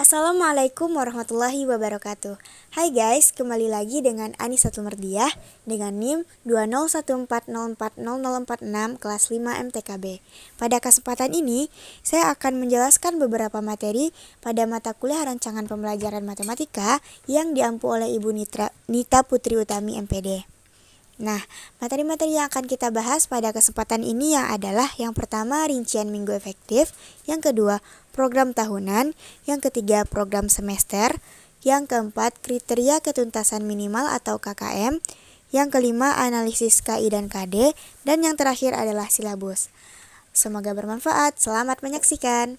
Assalamualaikum warahmatullahi wabarakatuh. Hai guys, kembali lagi dengan Anisatul Merdiah dengan NIM 201404046 kelas 5 MTKB. Pada kesempatan ini, saya akan menjelaskan beberapa materi pada mata kuliah rancangan pembelajaran matematika yang diampu oleh Ibu Nita Putri Utami MPD. Nah, materi-materi yang akan kita bahas pada kesempatan ini adalah yang pertama rincian minggu efektif, yang kedua program tahunan, yang ketiga program semester, yang keempat kriteria ketuntasan minimal atau KKM, yang kelima analisis KI dan KD, dan yang terakhir adalah silabus. Semoga bermanfaat, selamat menyaksikan.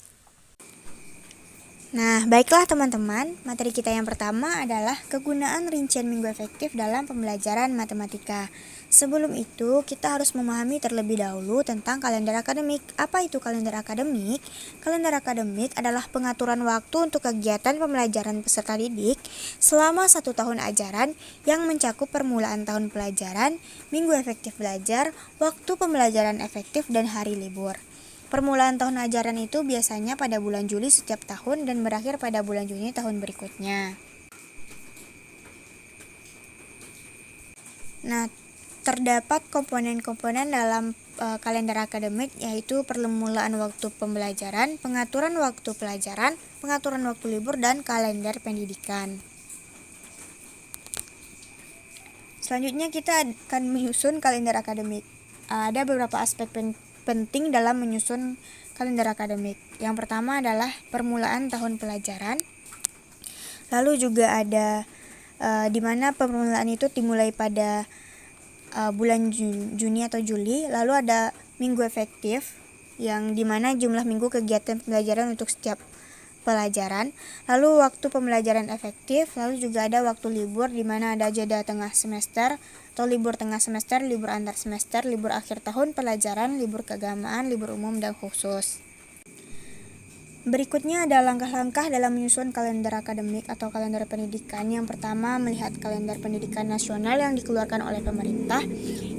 Nah, baiklah teman-teman, materi kita yang pertama adalah kegunaan rincian minggu efektif dalam pembelajaran matematika. Sebelum itu, kita harus memahami terlebih dahulu tentang kalender akademik. Apa itu kalender akademik? Kalender akademik adalah pengaturan waktu untuk kegiatan pembelajaran peserta didik selama 1 tahun ajaran yang mencakup permulaan tahun pelajaran, minggu efektif belajar, waktu pembelajaran efektif, dan hari libur. Permulaan tahun ajaran itu biasanya pada bulan Juli setiap tahun dan berakhir pada bulan Juni tahun berikutnya. Nah, terdapat komponen-komponen dalam kalender akademik, yaitu permulaan waktu pembelajaran, pengaturan waktu pelajaran, pengaturan waktu libur, dan kalender pendidikan. Selanjutnya kita akan menyusun kalender akademik. Ada beberapa aspek penting dalam menyusun kalender akademik. Yang pertama adalah permulaan tahun pelajaran. Lalu juga ada di mana permulaan itu dimulai pada bulan Juni atau Juli. Lalu ada minggu efektif yang di mana jumlah minggu kegiatan pembelajaran untuk setiap pelajaran. Lalu waktu pembelajaran efektif, lalu juga ada waktu libur di mana ada jeda tengah semester atau libur tengah semester, libur antar semester, libur akhir tahun pelajaran, libur keagamaan, libur umum dan khusus. Berikutnya ada langkah-langkah dalam menyusun kalender akademik atau kalender pendidikan. Yang pertama, melihat kalender pendidikan nasional yang dikeluarkan oleh pemerintah.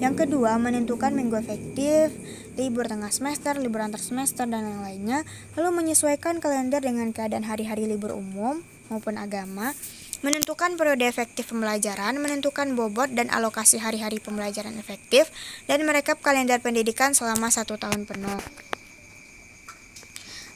Yang kedua, menentukan minggu efektif, libur tengah semester, libur antar semester, dan yang lainnya. Lalu menyesuaikan kalender dengan keadaan hari-hari libur umum maupun agama. Menentukan periode efektif pembelajaran, menentukan bobot dan alokasi hari-hari pembelajaran efektif, dan merekap kalender pendidikan selama 1 tahun penuh.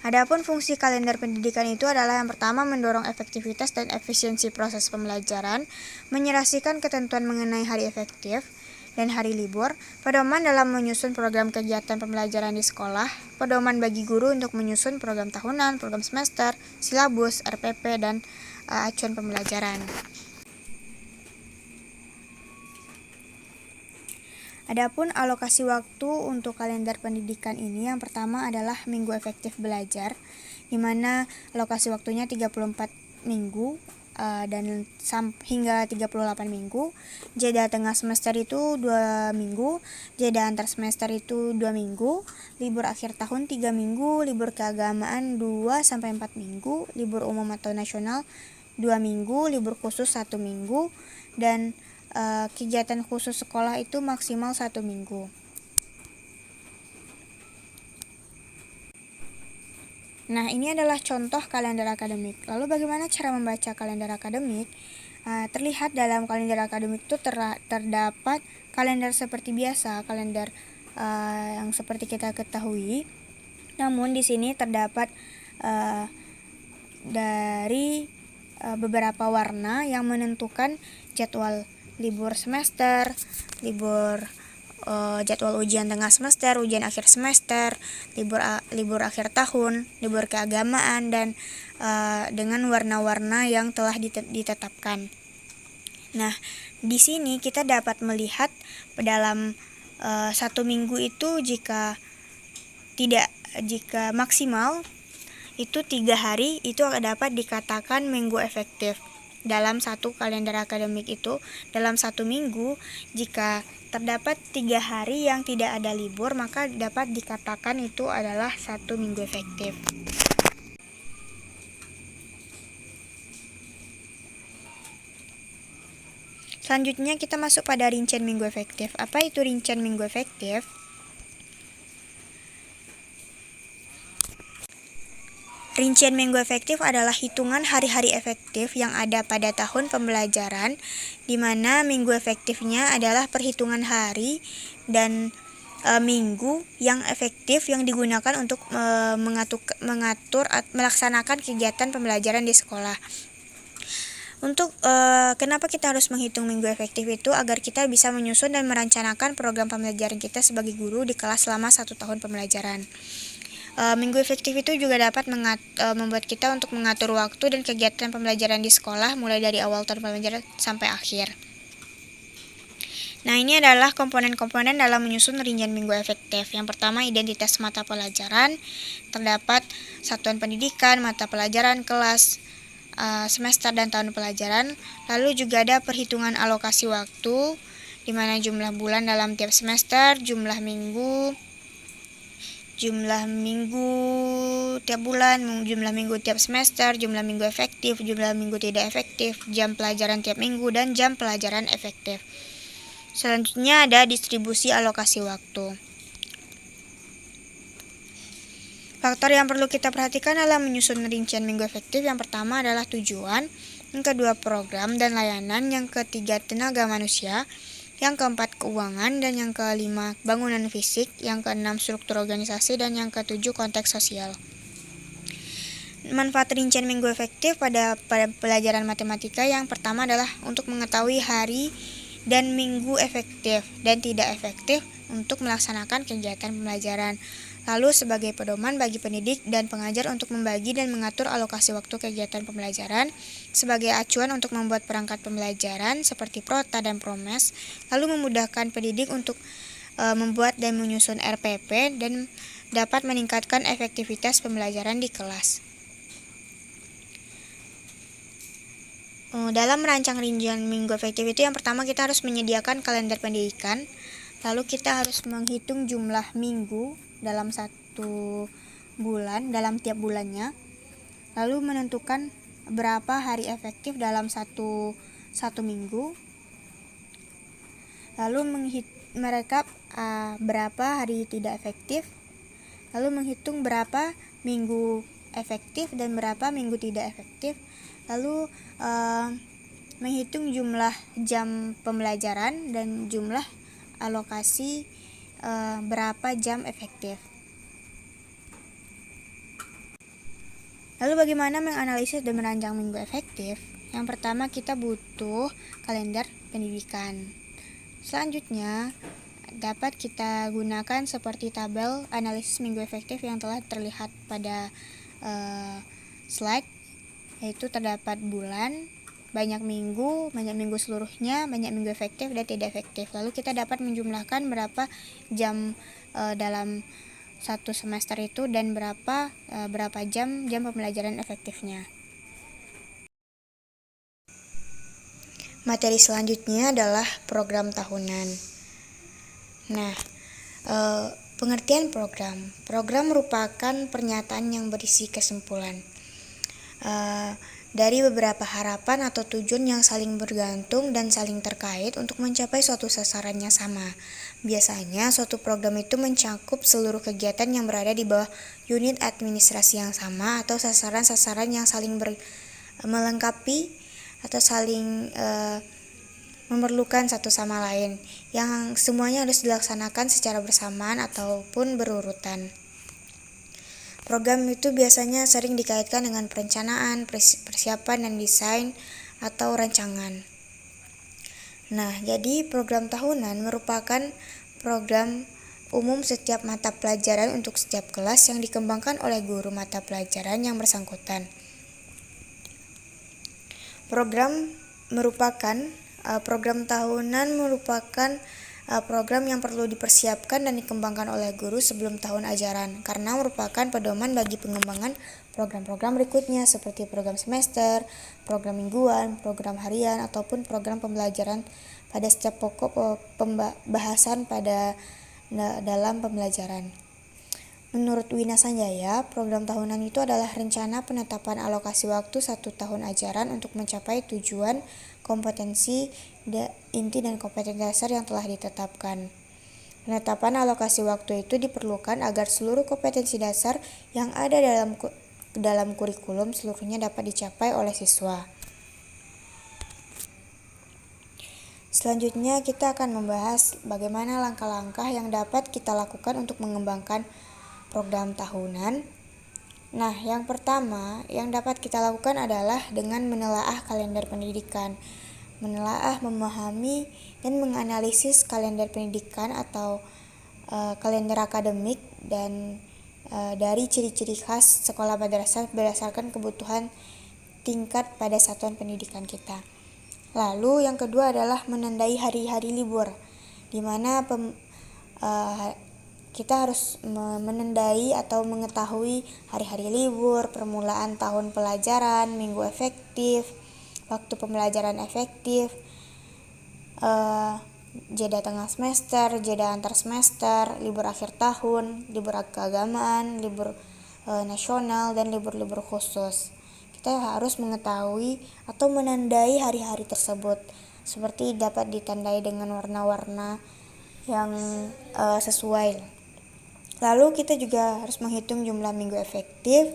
Adapun fungsi kalender pendidikan itu adalah yang pertama mendorong efektivitas dan efisiensi proses pembelajaran, menyerasikan ketentuan mengenai hari efektif dan hari libur, pedoman dalam menyusun program kegiatan pembelajaran di sekolah, pedoman bagi guru untuk menyusun program tahunan, program semester, silabus, RPP, dan acuan pembelajaran. Adapun alokasi waktu untuk kalender pendidikan ini yang pertama adalah minggu efektif belajar, di mana alokasi waktunya 34 minggu dan hingga 38 minggu. Jeda tengah semester itu 2 minggu, jeda antar semester itu 2 minggu, libur akhir tahun 3 minggu, libur keagamaan 2-4 minggu, libur umum atau nasional 2 minggu, libur khusus 1 minggu, dan kegiatan khusus sekolah itu maksimal 1 minggu. Nah, ini adalah contoh kalender akademik. Lalu bagaimana cara membaca kalender akademik? Terlihat dalam kalender akademik itu terdapat kalender seperti biasa, kalender yang seperti kita ketahui. Namun di sini terdapat dari beberapa warna yang menentukan jadwal libur semester, jadwal ujian tengah semester, ujian akhir semester, libur akhir tahun, libur keagamaan, dan dengan warna-warna yang telah ditetapkan. Nah, di sini kita dapat melihat dalam 1 minggu itu jika maksimal itu 3 hari itu dapat dikatakan minggu efektif. Dalam satu kalender akademik itu, dalam 1 minggu, jika terdapat 3 hari yang tidak ada libur, maka dapat dikatakan itu adalah 1 minggu efektif. Selanjutnya kita masuk pada rincian minggu efektif. Apa itu rincian minggu efektif? Rincian minggu efektif adalah hitungan hari-hari efektif yang ada pada tahun pembelajaran, di mana minggu efektifnya adalah perhitungan hari dan minggu yang efektif yang digunakan untuk melaksanakan kegiatan pembelajaran di sekolah. Untuk kenapa kita harus menghitung minggu efektif itu agar kita bisa menyusun dan merencanakan program pembelajaran kita sebagai guru di kelas selama 1 tahun pembelajaran. Minggu efektif itu juga dapat membuat kita untuk mengatur waktu dan kegiatan pembelajaran di sekolah mulai dari awal tahun pembelajaran sampai akhir. Nah, ini adalah komponen-komponen dalam menyusun rincian minggu efektif. Yang pertama, identitas mata pelajaran. Terdapat satuan pendidikan, mata pelajaran, kelas, semester, dan tahun pelajaran. Lalu juga ada perhitungan alokasi waktu, di mana jumlah bulan dalam tiap semester, jumlah minggu tiap bulan, jumlah minggu tiap semester, jumlah minggu efektif, jumlah minggu tidak efektif, jam pelajaran tiap minggu, dan jam pelajaran efektif. Selanjutnya ada distribusi alokasi waktu. Faktor yang perlu kita perhatikan dalam menyusun rincian minggu efektif, yang pertama adalah tujuan, yang kedua program dan layanan, yang ketiga tenaga manusia, yang keempat keuangan, dan yang kelima bangunan fisik, yang keenam struktur organisasi, dan yang ketujuh konteks sosial. Manfaat rincian minggu efektif pada pelajaran matematika yang pertama adalah untuk mengetahui hari dan minggu efektif dan tidak efektif untuk melaksanakan kegiatan pembelajaran. Lalu sebagai pedoman bagi pendidik dan pengajar untuk membagi dan mengatur alokasi waktu kegiatan pembelajaran, sebagai acuan untuk membuat perangkat pembelajaran seperti Prota dan Promes, lalu memudahkan pendidik untuk membuat dan menyusun RPP dan dapat meningkatkan efektivitas pembelajaran di kelas. Dalam merancang rincian minggu efektif itu yang pertama kita harus menyediakan kalender pendidikan, lalu kita harus menghitung jumlah minggu dalam satu bulan, dalam tiap bulannya, lalu menentukan berapa hari efektif dalam satu minggu, lalu merekap berapa hari tidak efektif, lalu menghitung berapa minggu efektif dan berapa minggu tidak efektif, lalu menghitung jumlah jam pembelajaran dan jumlah alokasi berapa jam efektif. Lalu bagaimana menganalisis dan merancang minggu efektif? Yang pertama kita butuh kalender pendidikan. Selanjutnya dapat kita gunakan seperti tabel analisis minggu efektif yang telah terlihat pada slide, yaitu terdapat bulan, banyak minggu seluruhnya, banyak minggu efektif dan tidak efektif. Lalu kita dapat menjumlahkan berapa jam dalam satu semester itu dan berapa jam pembelajaran efektifnya. Materi selanjutnya adalah program tahunan. Nah, pengertian program. Program merupakan pernyataan yang berisi kesimpulan dari beberapa harapan atau tujuan yang saling bergantung dan saling terkait untuk mencapai suatu sasaran yang sama. Biasanya, suatu program itu mencakup seluruh kegiatan yang berada di bawah unit administrasi yang sama atau sasaran-sasaran yang saling melengkapi atau saling memerlukan satu sama lain, yang semuanya harus dilaksanakan secara bersamaan ataupun berurutan. Program itu biasanya sering dikaitkan dengan perencanaan, persiapan, dan desain atau rancangan. Nah, jadi program tahunan merupakan program umum setiap mata pelajaran untuk setiap kelas yang dikembangkan oleh guru mata pelajaran yang bersangkutan. Program tahunan merupakan program yang perlu dipersiapkan dan dikembangkan oleh guru sebelum tahun ajaran, karena merupakan pedoman bagi pengembangan program-program berikutnya seperti program semester, program mingguan, program harian, ataupun program pembelajaran pada setiap pokok pembahasan dalam pembelajaran. Menurut Wina Sanjaya, program tahunan itu adalah rencana penetapan alokasi waktu 1 tahun ajaran untuk mencapai tujuan, kompetensi, inti dan kompetensi dasar yang telah ditetapkan. Penetapan alokasi waktu itu diperlukan agar seluruh kompetensi dasar yang ada dalam dalam kurikulum seluruhnya dapat dicapai oleh siswa. Selanjutnya kita akan membahas bagaimana langkah-langkah yang dapat kita lakukan untuk mengembangkan program tahunan. Nah, yang pertama yang dapat kita lakukan adalah dengan menelaah kalender pendidikan. Menelaah, memahami, dan menganalisis kalender pendidikan atau kalender akademik dan dari ciri-ciri khas sekolah madrasah berdasarkan kebutuhan tingkat pada satuan pendidikan kita. Lalu yang kedua adalah menandai hari-hari libur, di mana kita harus menandai atau mengetahui hari-hari libur, permulaan tahun pelajaran, minggu efektif, waktu pembelajaran efektif, jeda tengah semester, jeda antar semester, libur akhir tahun, libur keagamaan, libur nasional, dan libur-libur khusus. Kita harus mengetahui atau menandai hari-hari tersebut, seperti dapat ditandai dengan warna-warna yang sesuai. Lalu kita juga harus menghitung jumlah minggu efektif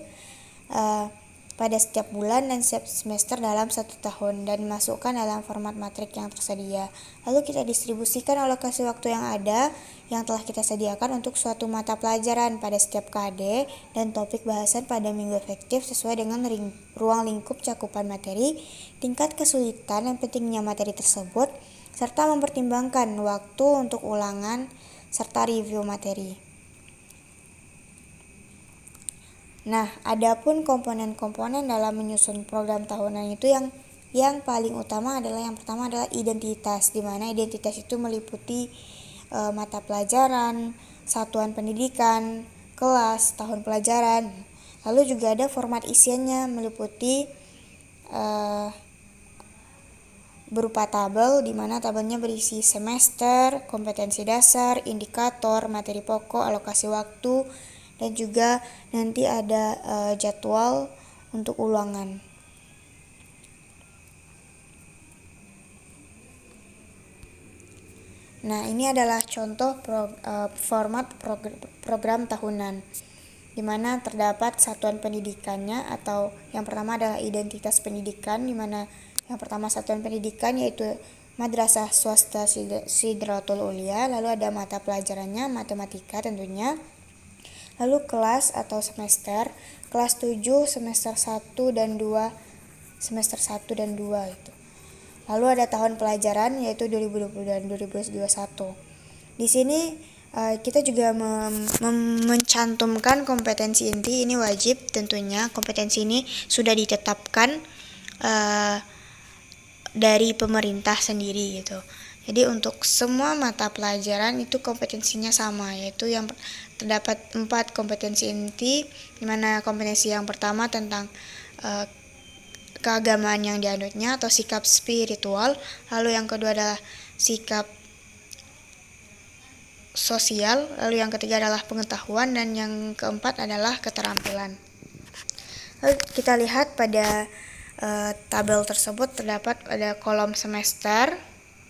pada setiap bulan dan setiap semester dalam 1 tahun dan dimasukkan dalam format matrik yang tersedia. Lalu kita distribusikan alokasi waktu yang ada yang telah kita sediakan untuk suatu mata pelajaran pada setiap KD dan topik bahasan pada minggu efektif sesuai dengan ruang lingkup cakupan materi, tingkat kesulitan dan pentingnya materi tersebut, serta mempertimbangkan waktu untuk ulangan serta review materi. Nah, adapun komponen-komponen dalam menyusun program tahunan itu yang paling utama adalah yang pertama adalah identitas, di mana identitas itu meliputi mata pelajaran, satuan pendidikan, kelas, tahun pelajaran. Lalu juga ada format isiannya meliputi berupa tabel, di mana tabelnya berisi semester, kompetensi dasar, indikator, materi pokok, alokasi waktu, dan juga nanti ada jadwal untuk ulangan. Nah, ini adalah contoh format program tahunan, di mana terdapat satuan pendidikannya, atau yang pertama adalah identitas pendidikan, di mana yang pertama satuan pendidikan yaitu Madrasah Swasta Sidratul Ulia, lalu ada mata pelajarannya matematika tentunya. Lalu kelas atau semester, kelas 7 semester 1 dan 2, semester 1 dan 2 itu. Lalu ada tahun pelajaran yaitu 2020 dan 2021. Di sini kita juga mencantumkan kompetensi inti, ini wajib tentunya. Kompetensi ini sudah ditetapkan dari pemerintah sendiri gitu. Jadi untuk semua mata pelajaran itu kompetensinya sama, yaitu yang terdapat 4 kompetensi inti, di mana kompetensi yang pertama tentang keagamaan yang dianutnya atau sikap spiritual, lalu yang kedua adalah sikap sosial, lalu yang ketiga adalah pengetahuan, dan yang keempat adalah keterampilan. Lalu kita lihat pada tabel tersebut terdapat ada kolom semester,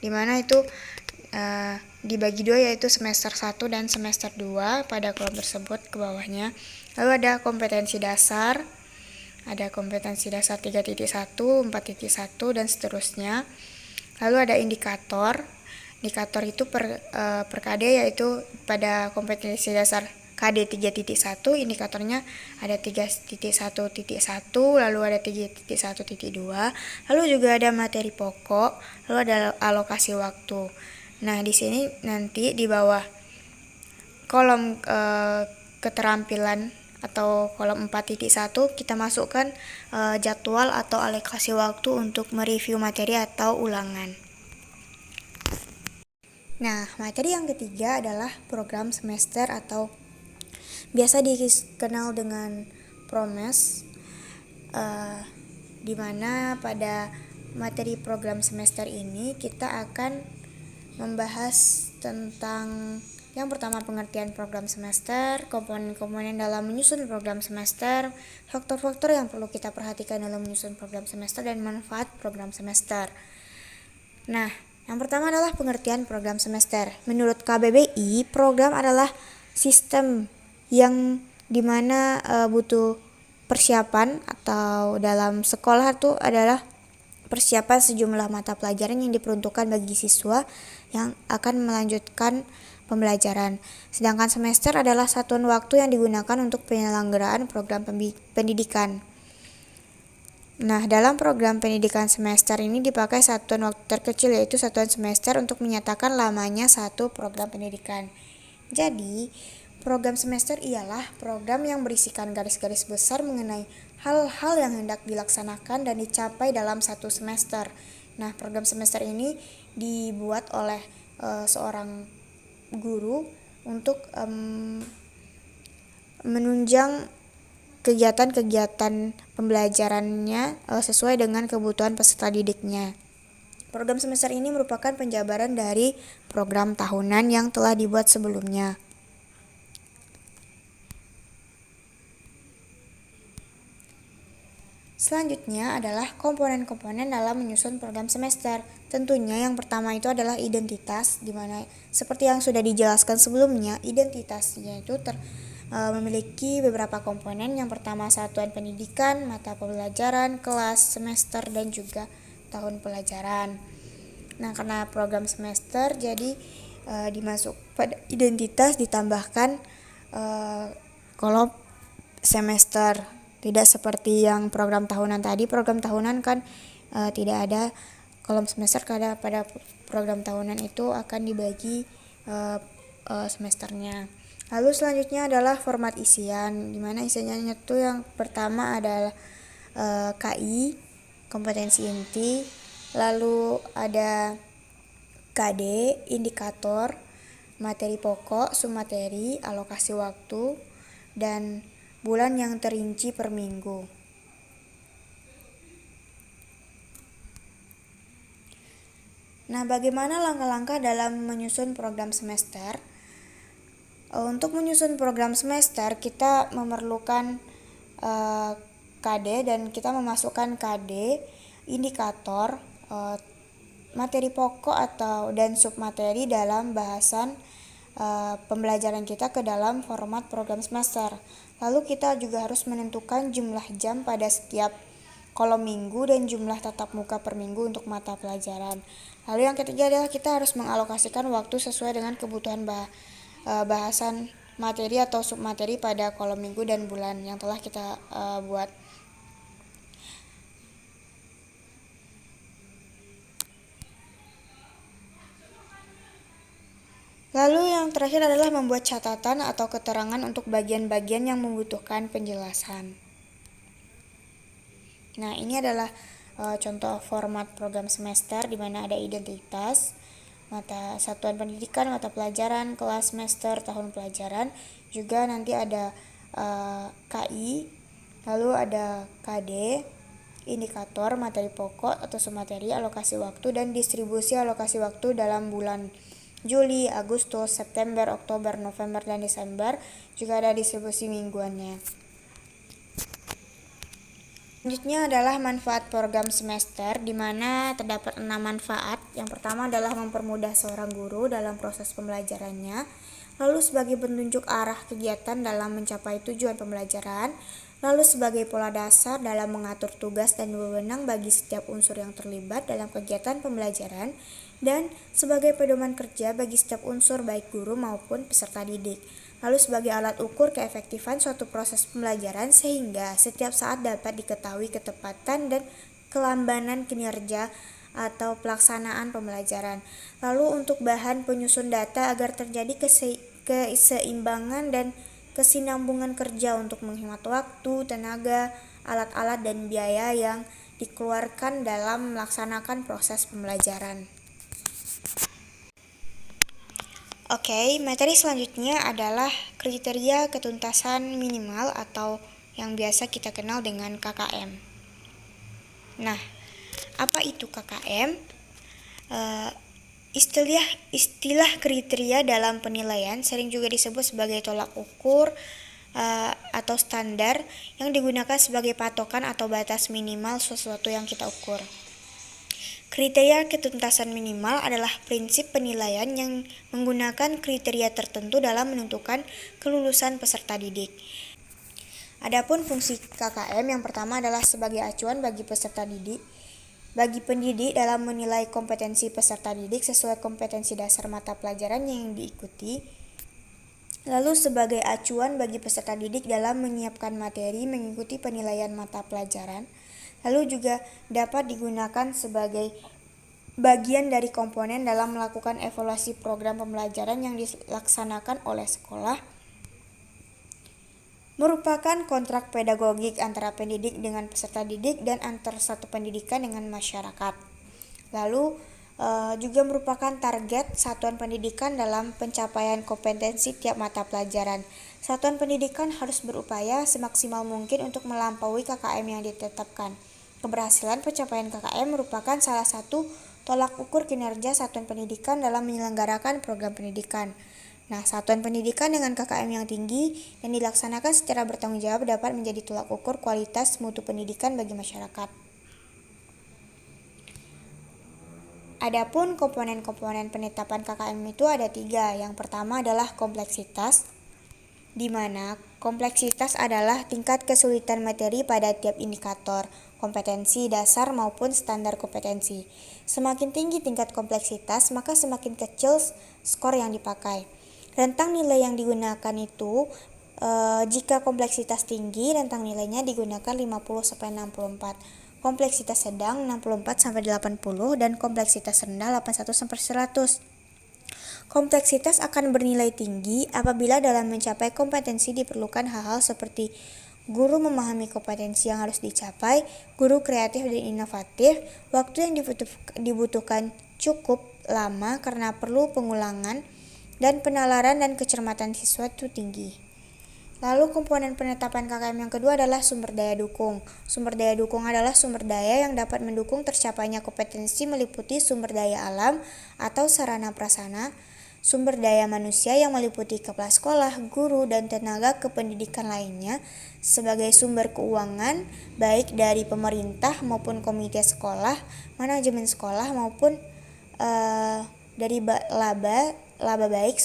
di mana itu dibagi dua, yaitu semester 1 dan semester 2 pada kolom tersebut ke bawahnya. Lalu ada kompetensi dasar, ada kompetensi dasar 3.1, 4.1 dan seterusnya. Lalu ada indikator. Indikator itu per KD, yaitu pada kompetensi dasar KD 3.1 indikatornya ada 3.1.1, lalu ada 3.1.2, lalu juga ada materi pokok, lalu ada alokasi waktu. Nah, di sini nanti di bawah kolom keterampilan atau kolom 4.1 kita masukkan jadwal atau alokasi waktu untuk mereview materi atau ulangan. Nah, materi yang ketiga adalah program semester atau biasa dikenal dengan PROMES, di mana pada materi program semester ini kita akan membahas tentang yang pertama pengertian program semester, komponen-komponen dalam menyusun program semester, faktor-faktor yang perlu kita perhatikan dalam menyusun program semester, dan manfaat program semester. Nah, yang pertama adalah pengertian program semester. Menurut KBBI, program adalah sistem yang dimana butuh persiapan atau dalam sekolah itu adalah persiapan sejumlah mata pelajaran yang diperuntukkan bagi siswa yang akan melanjutkan pembelajaran. Sedangkan semester adalah satuan waktu yang digunakan untuk penyelenggaraan program pendidikan. Nah, dalam program pendidikan semester ini dipakai satuan waktu terkecil, yaitu satuan semester, untuk menyatakan lamanya satu program pendidikan. Jadi, program semester ialah program yang berisikan garis-garis besar mengenai hal-hal yang hendak dilaksanakan dan dicapai dalam satu semester. Nah, program semester ini dibuat oleh seorang guru untuk menunjang kegiatan-kegiatan pembelajarannya sesuai dengan kebutuhan peserta didiknya. Program semester ini merupakan penjabaran dari program tahunan yang telah dibuat sebelumnya. Selanjutnya adalah komponen-komponen dalam menyusun program semester. Tentunya yang pertama itu adalah identitas, di mana seperti yang sudah dijelaskan sebelumnya, identitasnya itu memiliki beberapa komponen. Yang pertama satuan pendidikan, mata pembelajaran, kelas, semester, dan juga tahun pelajaran. Nah, karena program semester jadi dimasuk pada identitas ditambahkan kolom semester. Tidak seperti yang program tahunan tadi. Program tahunan kan tidak ada kolom semester, karena pada program tahunan itu akan dibagi semesternya. Lalu selanjutnya adalah format isian, dimana isiannya itu yang pertama adalah KI, kompetensi inti, lalu ada KD, indikator, materi pokok, submateri, alokasi waktu, dan bulan yang terinci per minggu. Nah, bagaimana langkah-langkah dalam menyusun program semester? Untuk menyusun program semester, kita memerlukan KD, dan kita memasukkan KD, indikator, materi pokok dan submateri dalam bahasan pembelajaran kita ke dalam format program semester. Lalu kita juga harus menentukan jumlah jam pada setiap kolom minggu dan jumlah tatap muka per minggu untuk mata pelajaran. Lalu yang ketiga adalah kita harus mengalokasikan waktu sesuai dengan kebutuhan bahasan materi atau submateri pada kolom minggu dan bulan yang telah kita buat. Lalu yang terakhir adalah membuat catatan atau keterangan untuk bagian-bagian yang membutuhkan penjelasan. Nah, ini adalah contoh format program semester di mana ada identitas, mata satuan pendidikan, mata pelajaran, kelas, semester, tahun pelajaran. Juga nanti ada KI, lalu ada KD, indikator, materi pokok atau submateri, alokasi waktu, dan distribusi alokasi waktu dalam bulan Juli, Agustus, September, Oktober, November, dan Desember. Juga ada distribusi mingguannya. Selanjutnya adalah manfaat program semester, di mana terdapat 6 manfaat. Yang pertama adalah mempermudah seorang guru dalam proses pembelajarannya, lalu sebagai petunjuk arah kegiatan dalam mencapai tujuan pembelajaran, lalu sebagai pola dasar dalam mengatur tugas dan wewenang bagi setiap unsur yang terlibat dalam kegiatan pembelajaran, dan sebagai pedoman kerja bagi setiap unsur baik guru maupun peserta didik. Lalu sebagai alat ukur keefektifan suatu proses pembelajaran sehingga setiap saat dapat diketahui ketepatan dan kelambanan kinerja atau pelaksanaan pembelajaran. Lalu untuk bahan penyusun data agar terjadi keseimbangan dan kesinambungan kerja untuk menghemat waktu, tenaga, alat-alat, dan biaya yang dikeluarkan dalam melaksanakan proses pembelajaran. Oke, materi selanjutnya adalah kriteria ketuntasan minimal atau yang biasa kita kenal dengan KKM. Nah, apa itu KKM? Istilah kriteria dalam penilaian sering juga disebut sebagai tolak ukur atau standar yang digunakan sebagai patokan atau batas minimal sesuatu yang kita ukur. Kriteria ketuntasan minimal adalah prinsip penilaian yang menggunakan kriteria tertentu dalam menentukan kelulusan peserta didik. Adapun fungsi KKM yang pertama adalah sebagai acuan bagi pendidik dalam menilai kompetensi peserta didik sesuai kompetensi dasar mata pelajaran yang diikuti. Lalu sebagai acuan bagi peserta didik dalam menyiapkan materi mengikuti penilaian mata pelajaran. Lalu juga dapat digunakan sebagai bagian dari komponen dalam melakukan evaluasi program pembelajaran yang dilaksanakan oleh sekolah. Merupakan kontrak pedagogik antara pendidik dengan peserta didik dan antar satu pendidikan dengan masyarakat. Lalu juga merupakan target satuan pendidikan dalam pencapaian kompetensi tiap mata pelajaran. Satuan pendidikan harus berupaya semaksimal mungkin untuk melampaui KKM yang ditetapkan. Keberhasilan pencapaian KKM merupakan salah satu tolak ukur kinerja satuan pendidikan dalam menyelenggarakan program pendidikan. Nah, satuan pendidikan dengan KKM yang tinggi dan dilaksanakan secara bertanggung jawab dapat menjadi tolak ukur kualitas mutu pendidikan bagi masyarakat. Adapun komponen-komponen penetapan KKM itu ada 3. Yang pertama adalah kompleksitas, di mana kompleksitas adalah tingkat kesulitan materi pada tiap indikator, kompetensi dasar maupun standar kompetensi. Semakin tinggi tingkat kompleksitas, maka semakin kecil skor yang dipakai. Rentang nilai yang digunakan itu jika kompleksitas tinggi, rentang nilainya digunakan 50-64. Kompleksitas sedang 64-80 dan kompleksitas rendah 81-100. Kompleksitas akan bernilai tinggi apabila dalam mencapai kompetensi diperlukan hal-hal seperti guru memahami kompetensi yang harus dicapai, guru kreatif dan inovatif, waktu yang dibutuhkan cukup lama karena perlu pengulangan, dan penalaran dan kecermatan siswa itu tinggi. Lalu komponen penetapan KKM yang kedua adalah sumber daya dukung. Sumber daya dukung adalah sumber daya yang dapat mendukung tercapainya kompetensi meliputi sumber daya alam atau sarana prasarana, sumber daya manusia yang meliputi kepala sekolah, guru, dan tenaga kependidikan lainnya, sebagai sumber keuangan baik dari pemerintah maupun komite sekolah, manajemen sekolah maupun dari laba baik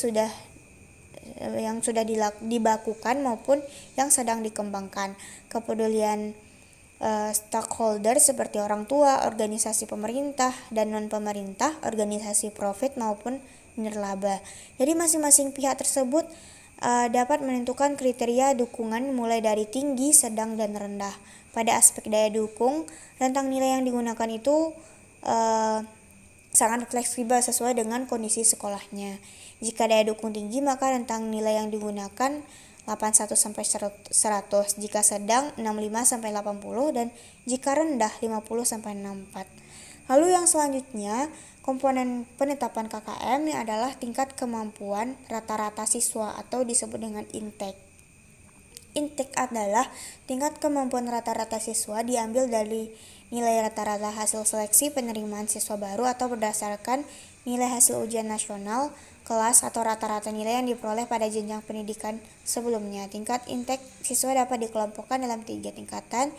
yang sudah dibakukan maupun yang sedang dikembangkan. Kepedulian stakeholder seperti orang tua, organisasi pemerintah dan non-pemerintah, organisasi profit maupun nirlaba. Jadi masing-masing pihak tersebut dapat menentukan kriteria dukungan mulai dari tinggi, sedang, dan rendah. Pada aspek daya dukung, rentang nilai yang digunakan itu sangat fleksibel sesuai dengan kondisi sekolahnya. Jika daya dukung tinggi, maka rentang nilai yang digunakan 81-100, jika sedang 65-80, dan jika rendah 50-64. Lalu yang selanjutnya, komponen penetapan KKM yang adalah tingkat kemampuan rata-rata siswa atau disebut dengan intake. Intake adalah tingkat kemampuan rata-rata siswa diambil dari nilai rata-rata hasil seleksi penerimaan siswa baru atau berdasarkan nilai hasil ujian nasional, kelas, atau rata-rata nilai yang diperoleh pada jenjang pendidikan sebelumnya. Tingkat intake siswa dapat dikelompokkan dalam 3 tingkatan: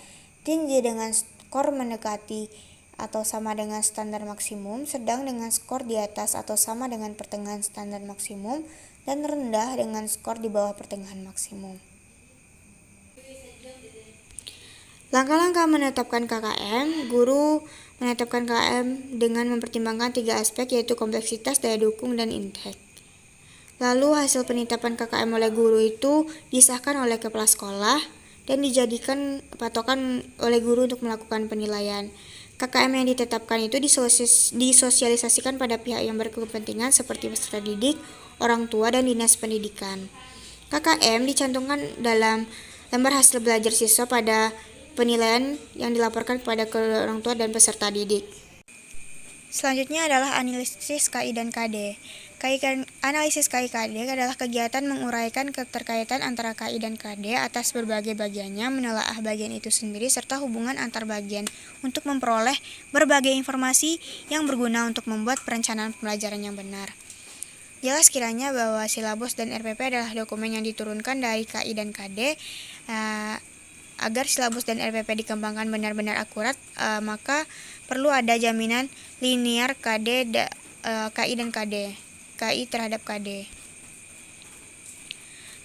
tinggi dengan skor mendekati atau sama dengan standar maksimum, sedang dengan skor di atas atau sama dengan pertengahan standar maksimum, dan rendah dengan skor di bawah pertengahan maksimum. Langkah-langkah menetapkan KKM. Guru menetapkan KKM dengan mempertimbangkan 3 aspek, yaitu kompleksitas, daya dukung, dan intake. Lalu hasil penetapan KKM oleh guru itu disahkan oleh kepala sekolah dan dijadikan patokan oleh guru untuk melakukan penilaian. KKM yang ditetapkan itu disosialisasikan pada pihak yang berkepentingan seperti peserta didik, orang tua, dan dinas pendidikan. KKM dicantumkan dalam lembar hasil belajar siswa pada penilaian yang dilaporkan kepada orang tua dan peserta didik. Selanjutnya adalah analisis KI dan KD. Analisis KI-KD adalah kegiatan menguraikan keterkaitan antara KI dan KD atas berbagai bagiannya, menelaah bagian itu sendiri, serta hubungan antar bagian untuk memperoleh berbagai informasi yang berguna untuk membuat perencanaan pembelajaran yang benar. Jelas kiranya bahwa silabus dan RPP adalah dokumen yang diturunkan dari KI dan KD. Agar silabus dan RPP dikembangkan benar-benar akurat, maka perlu ada jaminan linear KI dan KI terhadap KD.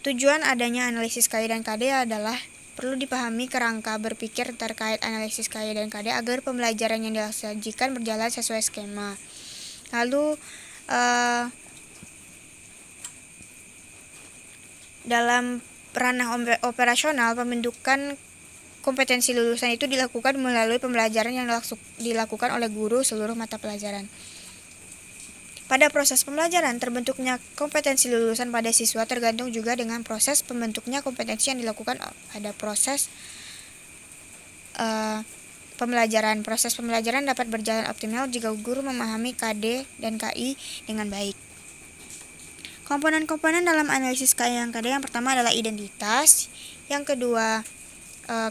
Tujuan adanya analisis KI dan KD adalah perlu dipahami kerangka berpikir terkait analisis KI dan KD agar pembelajaran yang disajikan berjalan sesuai skema. Lalu dalam ranah operasional, pembentukan kompetensi lulusan itu dilakukan melalui pembelajaran yang dilakukan oleh guru seluruh mata pelajaran. Pada proses pembelajaran, terbentuknya kompetensi lulusan pada siswa tergantung juga dengan proses pembentuknya kompetensi yang dilakukan pada proses pembelajaran. Proses pembelajaran dapat berjalan optimal jika guru memahami KD dan KI dengan baik. Komponen-komponen dalam analisis KI dan KD yang pertama adalah identitas, yang kedua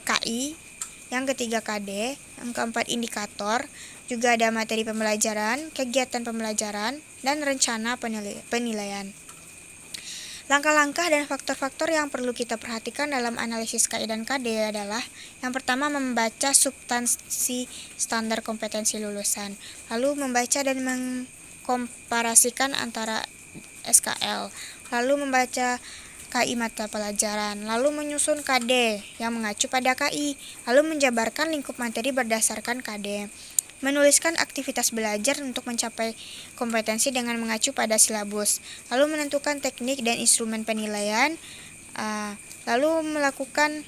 KI, yang ketiga KD, yang keempat indikator, juga ada materi pembelajaran, kegiatan pembelajaran, dan rencana penilaian. Langkah-langkah dan faktor-faktor yang perlu kita perhatikan dalam analisis KI dan KD adalah yang pertama membaca substansi standar kompetensi lulusan, lalu membaca dan mengkomparasikan antara SKL, lalu membaca KI mata pelajaran, lalu menyusun KD yang mengacu pada KI, lalu menjabarkan lingkup materi berdasarkan KD. Menuliskan aktivitas belajar untuk mencapai kompetensi dengan mengacu pada silabus, lalu menentukan teknik dan instrumen penilaian, lalu melakukan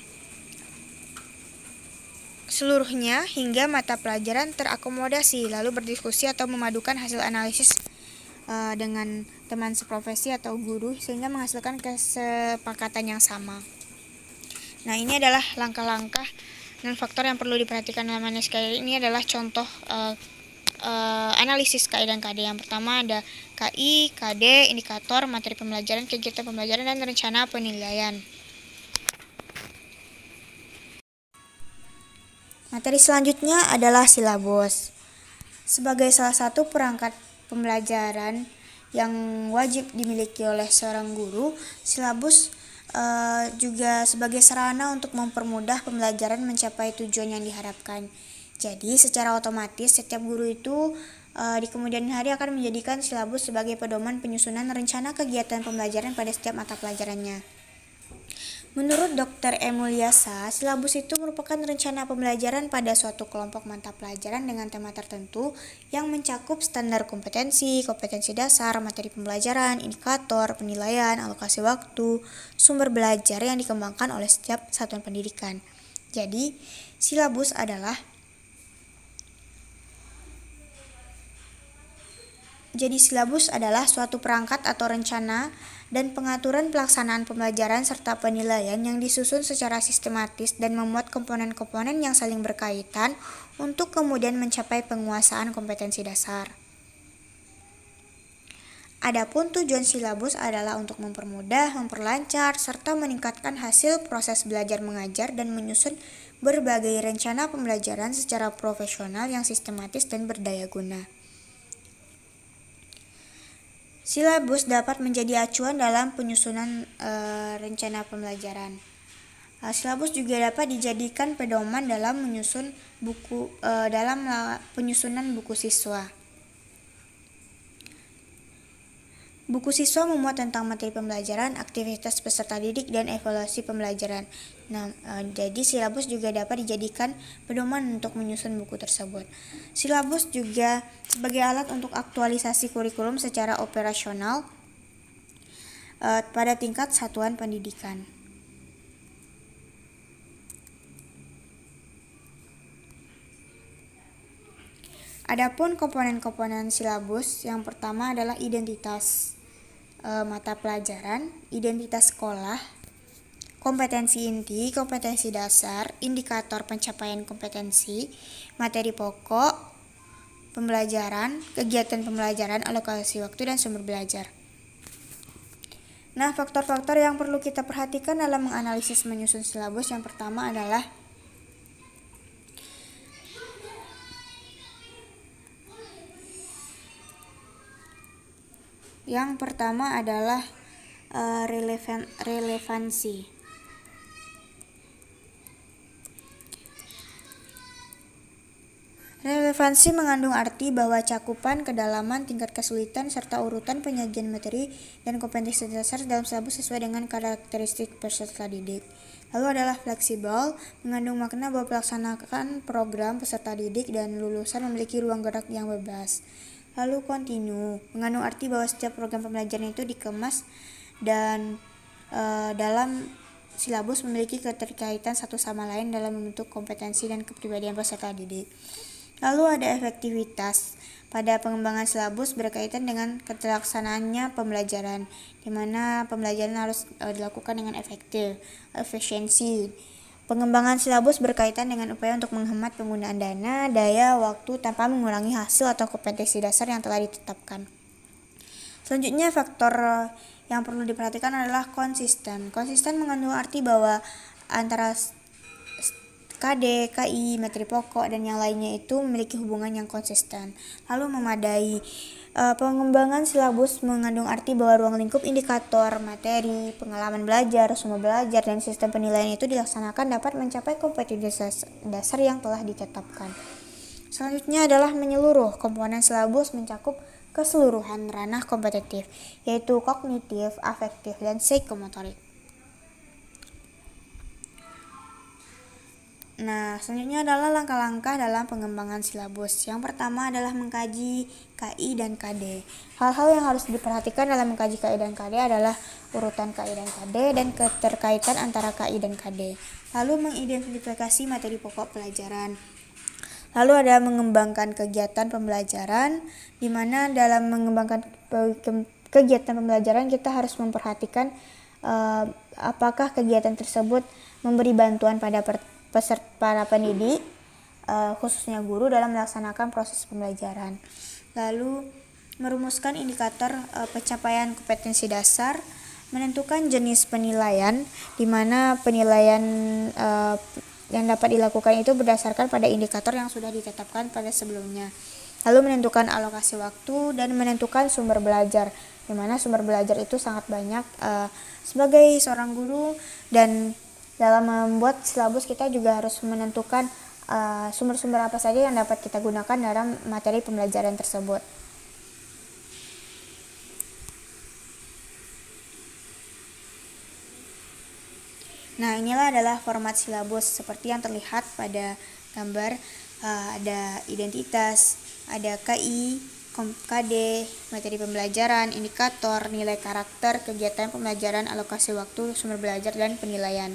seluruhnya hingga mata pelajaran terakomodasi, lalu berdiskusi atau memadukan hasil analisis dengan teman seprofesi atau guru sehingga menghasilkan kesepakatan yang sama. Nah, ini adalah langkah-langkah dan faktor yang perlu diperhatikan dalam analisis KI. Ini adalah contoh analisis KI dan KD. Yang pertama ada KI, KD, indikator, materi pembelajaran, kegiatan pembelajaran, dan rencana penilaian. Materi selanjutnya adalah silabus. Sebagai salah satu perangkat pembelajaran yang wajib dimiliki oleh seorang guru, silabus juga sebagai sarana untuk mempermudah pembelajaran mencapai tujuan yang diharapkan. Jadi secara otomatis setiap guru itu di kemudian hari akan menjadikan silabus sebagai pedoman penyusunan rencana kegiatan pembelajaran pada setiap mata pelajarannya. Menurut Dr. Emuliasa, silabus itu merupakan rencana pembelajaran pada suatu kelompok mata pelajaran dengan tema tertentu yang mencakup standar kompetensi, kompetensi dasar, materi pembelajaran, indikator, penilaian, alokasi waktu, sumber belajar yang dikembangkan oleh setiap satuan pendidikan. Jadi, silabus adalah suatu perangkat atau rencana dan pengaturan pelaksanaan pembelajaran serta penilaian yang disusun secara sistematis dan memuat komponen-komponen yang saling berkaitan untuk kemudian mencapai penguasaan kompetensi dasar. Adapun tujuan silabus adalah untuk mempermudah, memperlancar, serta meningkatkan hasil proses belajar mengajar dan menyusun berbagai rencana pembelajaran secara profesional yang sistematis dan berdaya guna. Silabus dapat menjadi acuan dalam penyusunan rencana pembelajaran. Silabus juga dapat dijadikan pedoman dalam penyusunan buku siswa. Buku siswa memuat tentang materi pembelajaran, aktivitas peserta didik, dan evaluasi pembelajaran. Jadi silabus juga dapat dijadikan pedoman untuk menyusun buku tersebut. Silabus juga sebagai alat untuk aktualisasi kurikulum secara operasional pada tingkat satuan pendidikan. Adapun komponen-komponen silabus, yang pertama adalah identitas mata pelajaran, identitas sekolah, kompetensi inti, kompetensi dasar, indikator pencapaian kompetensi, materi pokok, pembelajaran, kegiatan pembelajaran, alokasi waktu, dan sumber belajar. Nah, faktor-faktor yang perlu kita perhatikan dalam menganalisis menyusun silabus yang pertama adalah relevansi. Relevansi mengandung arti bahwa cakupan, kedalaman, tingkat kesulitan, serta urutan penyajian materi dan kompetensi dasar dalam silabus sesuai dengan karakteristik peserta didik. Lalu adalah fleksibel, mengandung makna bahwa pelaksanaan program peserta didik dan lulusan memiliki ruang gerak yang bebas. Lalu kontinu, mengandung arti bahwa setiap program pembelajaran itu dikemas dan dalam silabus memiliki keterkaitan satu sama lain dalam membentuk kompetensi dan kepribadian peserta didik. Lalu ada efektivitas. Pada pengembangan silabus berkaitan dengan ketelaksanaannya pembelajaran, di mana pembelajaran harus dilakukan dengan efisiensi. Pengembangan silabus berkaitan dengan upaya untuk menghemat penggunaan dana, daya, waktu tanpa mengurangi hasil atau kompetensi dasar yang telah ditetapkan. Selanjutnya, faktor yang perlu diperhatikan adalah konsisten. Konsisten mengandung arti bahwa antara KD, KI, materi pokok, dan yang lainnya itu memiliki hubungan yang konsisten. Lalu memadai. Pengembangan silabus mengandung arti bahwa ruang lingkup indikator, materi, pengalaman belajar, sumber belajar, dan sistem penilaian itu dilaksanakan dapat mencapai kompetensi dasar yang telah ditetapkan. Selanjutnya adalah menyeluruh. Komponen silabus mencakup keseluruhan ranah kompetitif, yaitu kognitif, afektif, dan psikomotorik. Nah, selanjutnya adalah langkah-langkah dalam pengembangan silabus. Yang pertama adalah mengkaji KI dan KD. Hal-hal yang harus diperhatikan dalam mengkaji KI dan KD adalah urutan KI dan KD dan keterkaitan antara KI dan KD. Lalu mengidentifikasi materi pokok pelajaran. Lalu ada mengembangkan kegiatan pembelajaran, di mana dalam mengembangkan kegiatan pembelajaran kita harus memperhatikan apakah kegiatan tersebut memberi bantuan pada para pendidik, khususnya guru dalam melaksanakan proses pembelajaran. Lalu merumuskan indikator pencapaian kompetensi dasar, menentukan jenis penilaian, di mana penilaian yang dapat dilakukan itu berdasarkan pada indikator yang sudah ditetapkan pada sebelumnya. Lalu menentukan alokasi waktu dan menentukan sumber belajar, di mana sumber belajar itu sangat banyak. Sebagai seorang guru dan dalam membuat silabus kita juga harus menentukan sumber-sumber apa saja yang dapat kita gunakan dalam materi pembelajaran tersebut. Nah, inilah adalah format silabus seperti yang terlihat pada gambar. Ada identitas, ada KI, KD, materi pembelajaran, indikator, nilai karakter, kegiatan pembelajaran, alokasi waktu, sumber belajar, dan penilaian.